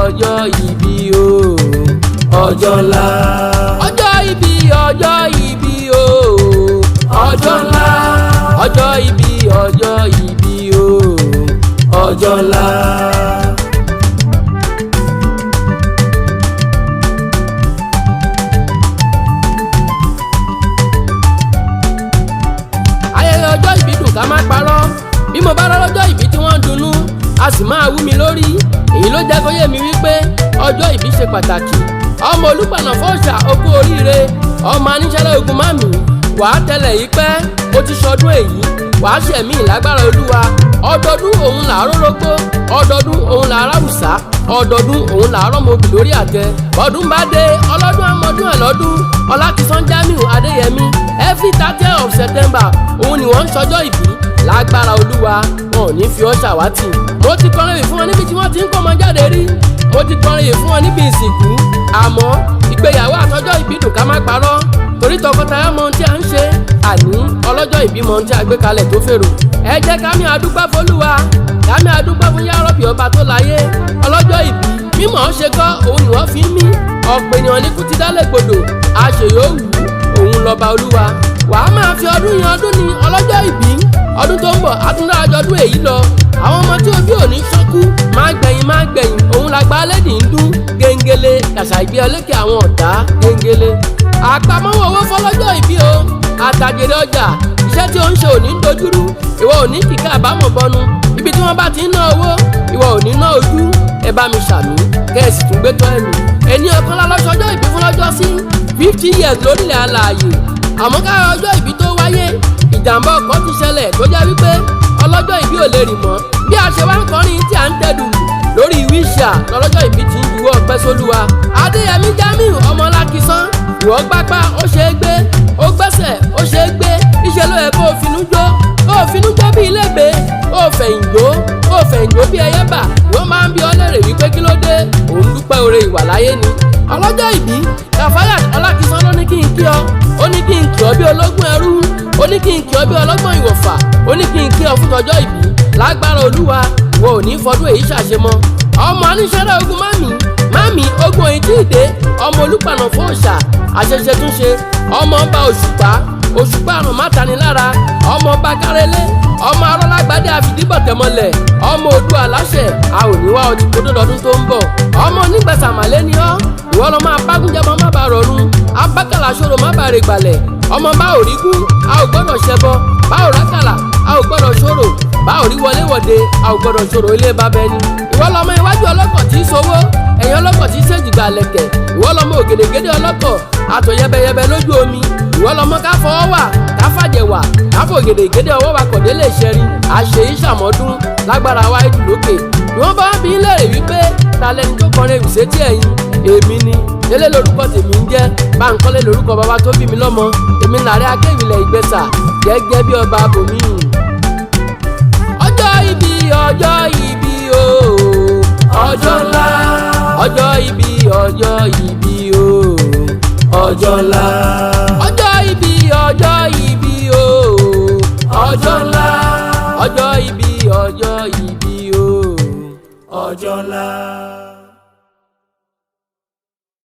ọjọ́ ìbí o ọjọ́ ńlá. ọjọ́ ìbí o ọjọ́ ńlá. ọjọ́ ìbí o ọjọ́ ńlá. ayẹyẹ ọjọ́ ìbí dùn ká má parọ́. bí mo bá lọ́jọ́ ìbí tí wọ́n ń dunnú a sì máa wú mi lórí. èyí ló jẹ́ kó yé mi wípé ọjọ́ ìbí ṣe pàtàkì. ọmọ olùpànà fọ́ọ̀ṣà okú oríire. ọmọ aníṣẹ́lẹ̀ ogun mami wàá tẹ̀lẹ̀ yìí pẹ́. ó ti ṣọdún èyí wàá ṣẹ̀mí ìlágbára olúwa. ọdọọdún òun làárọ̀ rógbó. ọdọọdún òun làárọ̀ àwùsá. ọdọọdún òun làárọ̀ mobì lórí àtẹ. bọ́dún bá dé ọlọ́dún àmọ́dún ẹ̀ lọ́dún. ọlákìsán JAMIU adéyẹmí every 30th of September òun ni wọ́n ń ṣọjọ́ ìbí. lágbára olúwa wọn ò ní fi ọ́ ṣàwátì. mo ti kọrin yìí fún wọn níbi tí wọ́n ti ń kó ọmọ jáde rí. mo ti kọrin yìí fún wọn níbi ìsìnkú. àmọ́ ìgbéyàwó àtọjọ́ ìbí dùn ká má parọ́. torí tọkọtaya mọ ohun tí a ń ṣe. àní ọlọ́jọ́ ìbí mọ ohun tí a gbé kalẹ̀ tó fèrò. ẹ jẹ́ ká mi àdúpẹ́ f'Olúwa. ká mi àdúpẹ́ fún yárọ́bì ọba tó láyé. ọlọ́jọ́ ìbí mímọ̀ ọ́ ṣe kọ́ òun ni wọ́n fi ń mí. ọ̀pọ̀ ènìyàn ní kú ti dálé gbòdò. àṣeyọ̀wù òun lọ́ba olúwa. wàá máa fi ọdún yan ọdún ní ọlọ́jọ́ ìbí. ọdún tó ń bọ̀ àtúndà àjọdún èyí lọ. àwọn ọmọ tí òbí ò ní ṣọ́kú máa gbẹ̀yìn òun làgbà lẹ́dìí ń dún. gẹ́ngẹ́lé kàṣà ìgbé ọlẹ́kẹ̀ àwọn ọ̀tá gẹ́ngẹ́lé. àpamọ́wọ́ owó fọlọ́jọ́ ìbí o àtàjèrè ọjà. iṣẹ́ tí ó ń ṣe ò ní dojúrú. ìwọ ò ní kíkà àbámọ̀ bọnu. ibi tí wọ́n bá ti ń ná owó ìwọ ò ní ná ojú. ẹ bá mi ṣàmì kẹ́ẹ̀sì tún gbé tọ́ ẹ̀mí. ẹni ọkàn lọ́sọjọ́ ìbí fún lọ́jọ́ sí 50 years lórílẹ̀ alààyè. àmọ́ kára ọjọ́ ìbí tó wáyé ìjàmbá ọkọ̀ ti ṣẹlẹ̀ tó jẹ́ wípé ọlọ́jọ́ ìbí ò lè rìn mọ́. bí a ṣe wá ń kọrin tí à ń tẹ̀dù lórí wíṣà lọ́lọ́jọ́ ìbí ti ń juwọ́ ọpẹ́ sólúwa. adéyẹmí JAMIU ọmọ ọlákìsán ìwọ gbápá ó ṣe é gbé ó gbẹ́sẹ̀ ó ṣe é gbé. iṣẹ́ ló yẹ kó o finú jó bí ilégbé ó fẹ̀yìn jó bí ẹyẹ bà. wọ́n máa ń bi ọ́ lérè wípé kí ló dé òun dúpẹ́ oore ìwà láyé ni. ọlọ́jọ́ ìbí kàfáyà ọlákìsán ló ní kí n kí ọ. ó ní kí n kí ọ bí ológun ẹrú. ó ní kí n kí ọ bí ọlọ́gbọ́n ìwọ̀fà. ó ní kí n kí ọ fún tọjọ́ ìbí. lágbára olúwa wo ò ní fọdún èyí ṣàṣemọ́. ọmọ aníṣẹ́lẹ̀ ogun mami ogun èyí tí ì dé. ọmọ olùpànà fọ́ọ̀ṣà àṣẹṣe túnṣe. ọmọ ọba òṣùpá àrùn mátanilára. ọmọ ọba kárẹ́lé. ọmọ arọ́lágbádé àfìdíbọ̀tẹ̀mọlẹ̀. ọmọ odò aláṣẹ a ò ní wá ọtí kódó lọ́dún tó ń bọ̀. ọmọ onígbẹ̀sàmàlẹ́ ni ọ́. ìwọ lọ máa bágúnjẹ́ mọ́ má bàa rọrùn. abákàlà ṣòro má bàa rè gbalẹ̀. ọmọ bá ò rí gún a ò gbọ́dọ̀ ṣẹbọ. bá ò rákàlà a ò gbọ́dọ̀ ṣòro. bá ò rí wọléwọ̀de a ò gbọ́dọ̀ ṣòro ilé bàbá ẹni. ìwọ lọmọ iwájú ọlọ́kọ̀ tí í sowó. ẹ̀yìn ọlọ́kọ̀ tí í ṣèjìgbà lẹ̀kẹ̀. ìwọ lọmọ ògèdègèdè ọlọ́kọ̀ àtọ̀ yẹbẹyẹbẹ lójú omi. ìwọ lọmọ ká fọwọ́ wà ká fàjẹ̀ wà ká fò ògèdègèdè ọwọ́ wa kọ̀dé lè ṣẹrin. àṣẹ ìṣàmọ́dún lágbára wa ìdúlókè. ìwọ́n bá bí lérè wípé ta lẹni tó kọrin ìwùsẹ́tì ẹ̀yìn. èmi ni délé lórúkọ tèmi ń jẹ́ Bánkọ́lé lórúkọ bàbá tó bí mi lọ́mọ. èmi Aare Akewi ilẹ̀ Ìgbẹ́sà gẹ́gẹ́ bí ọba bòmí. ọjọ́ ìbí o ọjọ́ ńlá. ọjọ́ ìbí o ọjọ́ ńlá.